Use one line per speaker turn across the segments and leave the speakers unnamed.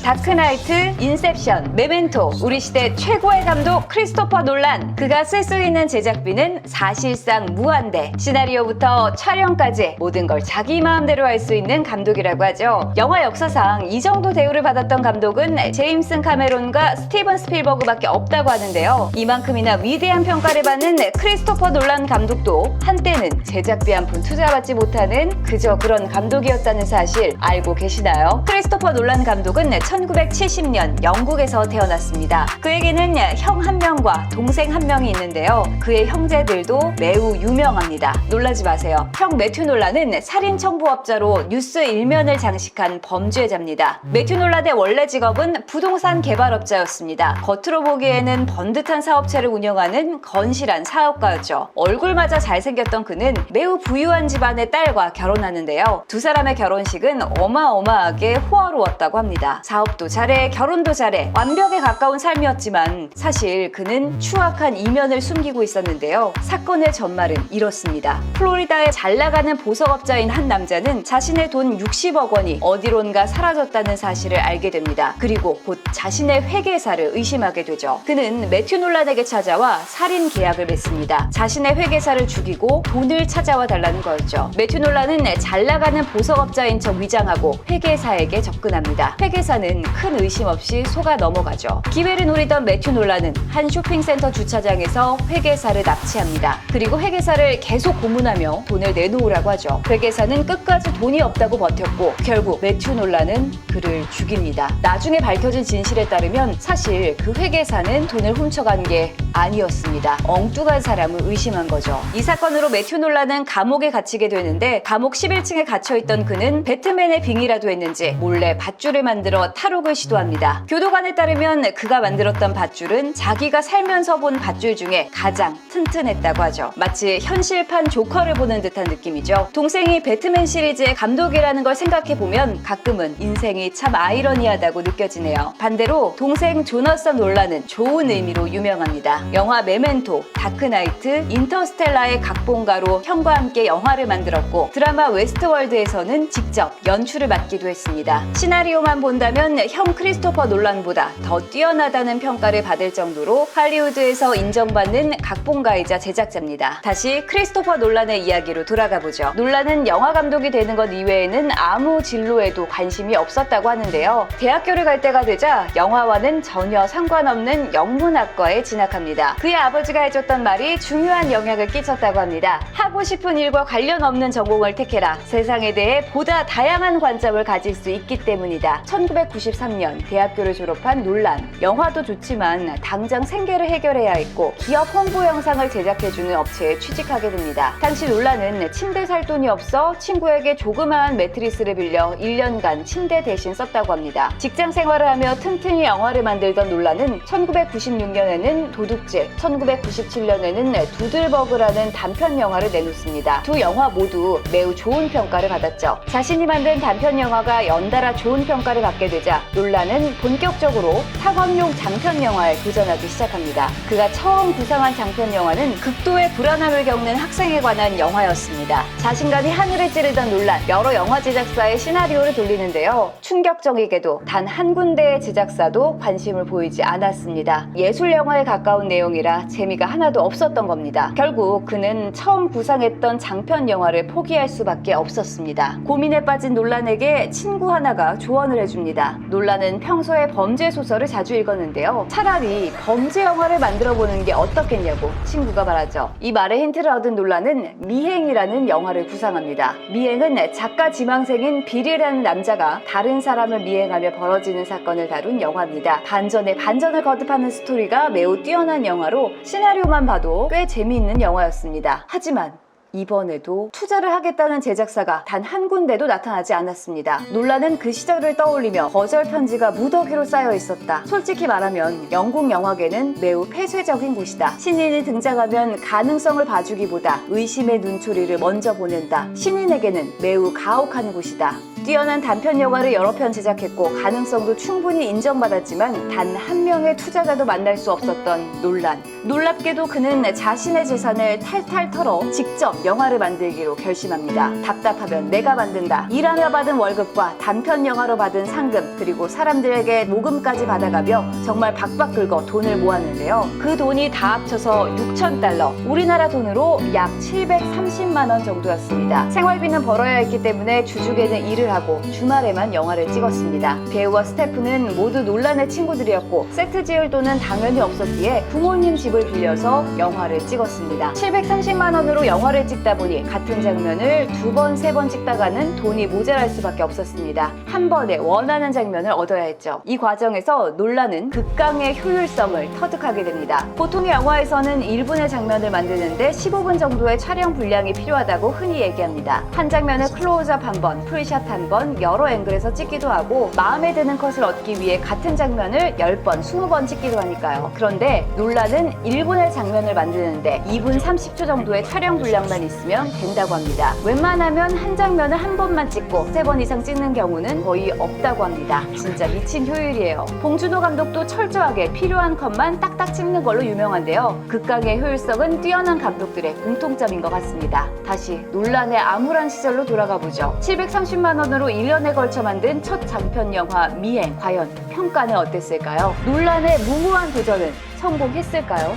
다크나이트, 인셉션, 메멘토, 우리 시대 최고의 감독 크리스토퍼 놀란. 그가 쓸 수 있는 제작비는 사실상 무한대. 시나리오부터 촬영까지 모든 걸 자기 마음대로 할 수 있는 감독이라고 하죠. 영화 역사상 이 정도 대우를 받았던 감독은 제임스 카메론과 스티븐 스필버그밖에 없다고 하는데요. 이만큼이나 위대한 평가를 받는 크리스토퍼 놀란 감독도 한때는 제작비 한 푼 투자받지 못하는 그저 그런 감독이었다는 사실 알고 계시나요? 크리스토퍼 놀란 감독은 1970년 영국에서 태어났습니다. 그에게는 형 한 명과 동생 한 명이 있는데요. 그의 형제들도 매우 유명합니다. 놀라지 마세요. 형 매튜 놀란은 살인청부업자로 뉴스 일면을 장식한 범죄자입니다. 매튜 놀란의 원래 직업은 부동산 개발업자였습니다. 겉으로 보기에는 번듯한 사업체를 운영하는 건실한 사업가였죠. 얼굴마저 잘생겼던 그는 매우 부유한 집안의 딸과 결혼하는데요. 두 사람의 결혼식은 어마어마하게 호화로웠다고 합니다. 사업도 잘해, 결혼도 잘해, 완벽에 가까운 삶이었지만 사실 그는 추악한 이면을 숨기고 있었는데요. 사건의 전말은 이렇습니다. 플로리다의 잘 나가는 보석업자인 한 남자는 자신의 돈 60억 원이 어디론가 사라졌다는 사실을 알게 됩니다. 그리고 곧 자신의 회계사를 의심하게 되죠. 그는 매튜 놀란에게 찾아와 살인 계약을 맺습니다. 자신의 회계사를 죽이고 돈을 찾아와 달라는 거였죠. 매튜 놀란은 잘 나가는 보석업자인 척 위장하고 회계사에게 접근합니다. 회계사는 큰 의심 없이 속아 넘어가죠. 기회를 노리던 매튜 놀란은 한 쇼핑센터 주차장에서 회계사를 납치합니다. 그리고 회계사를 계속 고문하며 돈을 내놓으라고 하죠. 회계사는 끝까지 돈이 없다고 버텼고 결국 매튜 놀란은 그를 죽입니다. 나중에 밝혀진 진실에 따르면 사실 그 회계사는 돈을 훔쳐간 게 아니었습니다. 엉뚱한 사람을 의심한 거죠. 이 사건으로 매튜 놀란은 감옥에 갇히게 되는데 감옥 11층에 갇혀있던 그는 배트맨의 빙의라도 했는지 몰래 밧줄을 만들어 탈옥을 시도합니다. 교도관에 따르면 그가 만들었던 밧줄은 자기가 살면서 본 밧줄 중에 가장 튼튼했다고 하죠. 마치 현실판 조커를 보는 듯한 느낌이죠. 동생이 배트맨 시리즈의 감독이라는 걸 생각해보면 가끔은 인생이 참 아이러니하다고 느껴지네요. 반대로 동생 조나선 놀란은 좋은 의미로 유명합니다. 영화 메멘토, 다크나이트, 인터스텔라의 각본가로 형과 함께 영화를 만들었고 드라마 웨스트월드에서는 직접 연출을 맡기도 했습니다. 시나리오만 본다면 형 크리스토퍼 놀란보다 더 뛰어나다는 평가를 받을 정도로 할리우드에서 인정받는 각본가이자 제작자입니다. 다시 크리스토퍼 놀란의 이야기로 돌아가보죠. 놀란은 영화 감독이 되는 것 이외에는 아무 진로에도 관심이 없었다고 하는데요. 대학교를 갈 때가 되자 영화와는 전혀 상관없는 영문학과에 진학합니다. 그의 아버지가 해줬던 말이 중요한 영향을 끼쳤다고 합니다. 하고 싶은 일과 관련 없는 전공을 택해라. 세상에 대해 보다 다양한 관점을 가질 수 있기 때문이다. 1993년 대학교를 졸업한 놀란. 영화도 좋지만 당장 생계를 해결해야 했고 기업 홍보 영상을 제작해주는 업체에 취직하게 됩니다. 당시 놀란은 침대 살 돈이 없어 친구에게 조그마한 매트리스를 빌려 1년간 침대 대신 썼다고 합니다. 직장 생활을 하며 틈틈이 영화를 만들던 놀란은 1996년에는 도둑질, 1997년에는 두들버그라는 단편 영화를 내놓습니다. 두 영화 모두 매우 좋은 평가를 받았죠. 자신이 만든 단편 영화가 연달아 좋은 평가를 받게 되자 놀란은 본격적으로 상업용 장편 영화에 도전하기 시작합니다. 그가 처음 구상한 장편 영화는 극도의 불안함을 겪는 학생에 관한 영화였습니다. 자신감이 하늘을 찌르던 놀란, 여러 영화 제작사의 시나리오를 돌리는데요. 충격적이게도 단 한 군데의 제작사도 관심을 보이지 않았습니다. 예술 영화에 가까운 내용이라 재미가 하나도 없었던 겁니다. 결국 그는 처음 구상했던 장편 영화를 포기할 수밖에 없었습니다. 고민에 빠진 놀란에게 친구 하나가 조언을 해줍니다. 놀란은 평소에 범죄 소설을 자주 읽었는데요. 차라리 범죄 영화를 만들어보는 게 어떻겠냐고 친구가 말하죠. 이 말에 힌트를 얻은 놀란은 미행이라는 영화를 구상합니다. 미행은 작가 지망생인 빌이라는 남자가 다른 사람을 미행하며 벌어지는 사건을 다룬 영화입니다. 반전에 반전을 거듭하는 스토리가 매우 뛰어난 영화로 시나리오만 봐도 꽤 재미있는 영화였습니다. 하지만 이번에도 투자를 하겠다는 제작사가 단 한 군데도 나타나지 않았습니다. 놀란은 그 시절을 떠올리며 거절 편지가 무더기로 쌓여 있었다. 솔직히 말하면 영국 영화계는 매우 폐쇄적인 곳이다. 신인이 등장하면 가능성을 봐주기보다 의심의 눈초리를 먼저 보낸다. 신인에게는 매우 가혹한 곳이다. 뛰어난 단편 영화를 여러 편 제작했고 가능성도 충분히 인정받았지만 단 한 명의 투자자도 만날 수 없었던 놀란. 놀랍게도 그는 자신의 재산을 탈탈 털어 직접 영화를 만들기로 결심합니다. 답답하면 내가 만든다. 일하며 받은 월급과 단편 영화로 받은 상금, 그리고 사람들에게 모금까지 받아가며 정말 박박 긁어 돈을 모았는데요. 그 돈이 다 합쳐서 6,000달러, 우리나라 돈으로 약 730만 원 정도였습니다. 생활비는 벌어야 했기 때문에 주중에는 일을 하고 주말에만 영화를 찍었습니다. 배우와 스태프는 모두 논란의 친구들이었고 세트 지을 돈은 당연히 없었기에 부모님 집을 빌려서 영화를 찍었습니다. 730만 원으로 영화를 찍다 보니 같은 장면을 2번, 3번 찍다가는 돈이 모자랄 수밖에 없었습니다. 한 번에 원하는 장면을 얻어야 했죠. 이 과정에서 논란은 극강의 효율성을 터득하게 됩니다. 보통의 영화에서는 1분의 장면을 만드는데 15분 정도의 촬영 분량이 필요하다고 흔히 얘기합니다. 한 장면을 클로즈업 한 번, 풀샷 한 번, 여러 앵글에서 찍기도 하고 마음에 드는 컷을 얻기 위해 같은 장면을 10번, 20번 찍기도 하니까요. 그런데 논란은 1분의 장면을 만드는데 2분 30초 정도의 촬영 분량만 있으면 된다고 합니다. 웬만하면 한 장면을 한 번만 찍고 3번 이상 찍는 경우는 거의 없다고 합니다. 진짜 미친 효율이에요. 봉준호 감독도 철저하게 필요한 컷만 딱딱 찍는 걸로 유명한데요. 극강의 효율성은 뛰어난 감독들의 공통점인 것 같습니다. 다시 논란의 암울한 시절로 돌아가 보죠. 730만 원으로 1년에 걸쳐 만든 첫 장편 영화 미행, 과연 평가는 어땠을까요? 논란의 무모한 도전은 성공했을까요?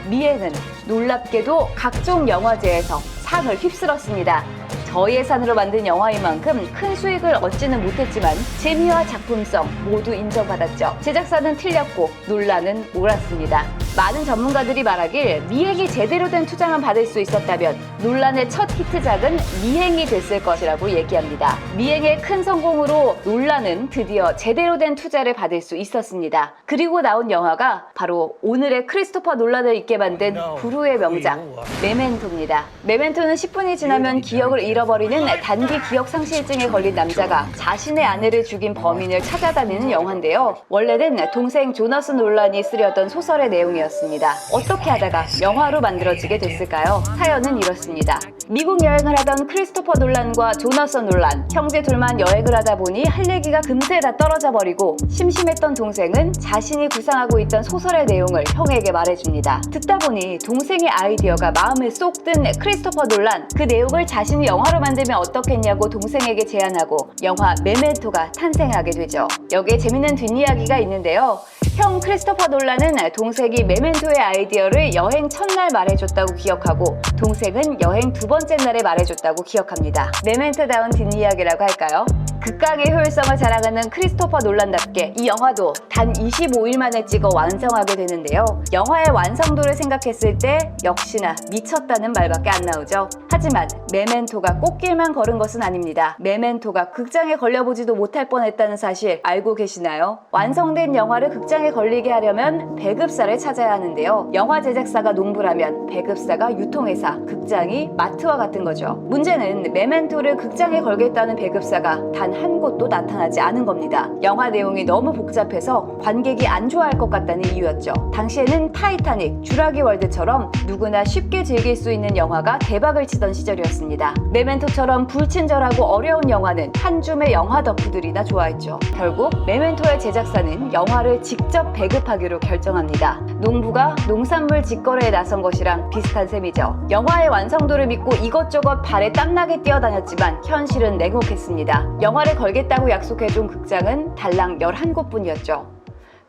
미행은 놀랍게도 각종 영화제에서 상을 휩쓸었습니다. 저예산으로 만든 영화인 만큼 큰 수익을 얻지는 못했지만 재미와 작품성 모두 인정받았죠. 제작사는 틀렸고 논란은 옳았습니다. 많은 전문가들이 말하길 미행이 제대로 된 투자만 받을 수 있었다면 논란의 첫 히트작은 미행이 됐을 것이라고 얘기합니다. 미행의 큰 성공으로 논란은 드디어 제대로 된 투자를 받을 수 있었습니다. 그리고 나온 영화가 바로 오늘의 크리스토퍼 놀란을 잊게 만든 불후의 명작 메멘토입니다. 메멘토는 10분이 지나면 기억을 잃어버리는 단기 기억 상실증에 걸린 남자가 자신의 아내를 죽인 범인을 찾아다니는 영화인데요. 원래는 동생 조나스 놀란이 쓰려던 소설의 내용이었습니다. 어떻게 하다가 영화로 만들어지게 됐을까요? 사연은 이렇습니다. 미국 여행을 하던 크리스토퍼 놀란과 조나스 놀란, 형제 둘만 여행을 하다 보니 할 얘기가 금세 다 떨어져 버리고 심심했던 동생은 자신이 구상하고 있던 소설의 내용을 형에게 말해줍니다. 듣다 보니 동생의 아이디어가 마음에 쏙 든 크리스토퍼 놀란, 그 내용을 자신이 영화로 만들면 어떻겠냐고 동생에게 제안하고 영화 메멘토가 탄생하게 되죠. 여기에 재밌는 뒷이야기가 있는데요. 형 크리스토퍼 놀란은 동생이 메멘토의 아이디어를 여행 첫날 말해줬다고 기억하고 동생은 여행 2번째 날에 말해줬다고 기억합니다. 메멘토다운 뒷이야기라고 할까요? 극강의 효율성을 자랑하는 크리스토퍼 놀란답게 이 영화도 단 25일 만에 찍어 완성하게 되는데요. 영화의 완성도를 생각했을 때 역시나 미쳤다는 말밖에 안 나오죠. 하지만 메멘토가 꽃길만 걸은 것은 아닙니다. 메멘토가 극장에 걸려보지도 못할 뻔했다는 사실 알고 계시나요? 완성된 영화를 극장에 걸리게 하려면 배급사를 찾아야 하는데요. 영화 제작사가 농부라면 배급사가 유통회사, 극장이 마트와 같은 거죠. 문제는 메멘토를 극장에 걸겠다는 배급사가 단 한 곳도 나타나지 않은 겁니다. 영화 내용이 너무 복잡해서 관객이 안 좋아할 것 같다는 이유였죠. 당시에는 타이타닉, 쥬라기 월드처럼 누구나 쉽게 즐길 수 있는 영화가 대박을 치던 시절이었습니다. 메멘토처럼 불친절하고 어려운 영화는 한 줌의 영화 덕후들이나 좋아했죠. 결국 메멘토의 제작사는 영화를 직접 배급하기로 결정합니다. 농부가 농산물 직거래에 나선 것이랑 비슷한 셈이죠. 영화의 완성도를 믿고 이것저것 발에 땀나게 뛰어다녔지만 현실은 냉혹했습니다. 영화를 걸겠다고 약속해준 극장은 달랑 11곳뿐이었죠.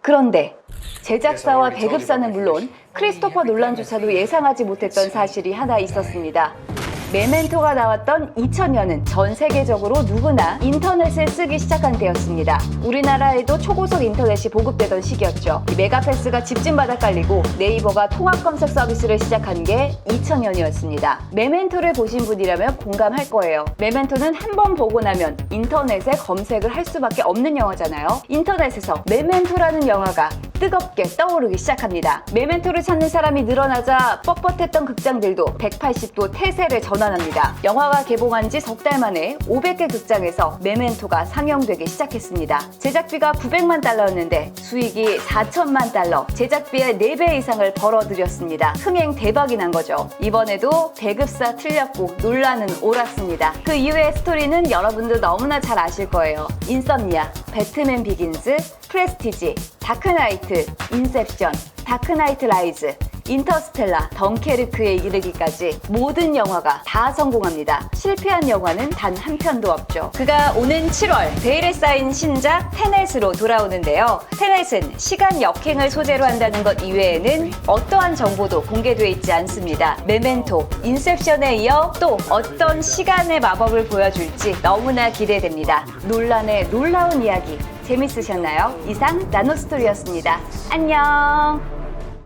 그런데 제작사와 배급사는 물론 크리스토퍼 놀란조차도 예상하지 못했던 사실이 하나 있었습니다. 메멘토가 나왔던 2000년은 전 세계적으로 누구나 인터넷을 쓰기 시작한 때였습니다. 우리나라에도 초고속 인터넷이 보급되던 시기였죠. 메가패스가 집집마다 깔리고 네이버가 통합 검색 서비스를 시작한 게 2000년이었습니다. 메멘토를 보신 분이라면 공감할 거예요. 메멘토는 한 번 보고 나면 인터넷에 검색을 할 수밖에 없는 영화잖아요. 인터넷에서 메멘토라는 영화가 뜨겁게 떠오르기 시작합니다. 메멘토를 찾는 사람이 늘어나자 뻣뻣했던 극장들도 180도 태세를 전환합니다. 영화가 개봉한 지 석 달 만에 500개 극장에서 메멘토가 상영되기 시작했습니다. 제작비가 900만 달러였는데 수익이 4천만 달러, 제작비의 4배 이상을 벌어들였습니다. 흥행 대박이 난 거죠. 이번에도 배급사 틀렸고 논란은 옳았습니다. 그 이후의 스토리는 여러분들 너무나 잘 아실 거예요. 인썸니아, 배트맨 비긴즈, 프레스티지, 다크나이트, 인셉션, 다크나이트 라이즈, 인터스텔라, 덩케르크에 이르기까지 모든 영화가 다 성공합니다. 실패한 영화는 단 한 편도 없죠. 그가 오는 7월 베일에 쌓인 신작 테넷으로 돌아오는데요. 테넷은 시간 역행을 소재로 한다는 것 이외에는 어떠한 정보도 공개되어 있지 않습니다. 메멘토, 인셉션에 이어 또 어떤 시간의 마법을 보여줄지 너무나 기대됩니다. 논란의 놀라운 이야기 재밌으셨나요? 이상 나노스토리였습니다. 안녕!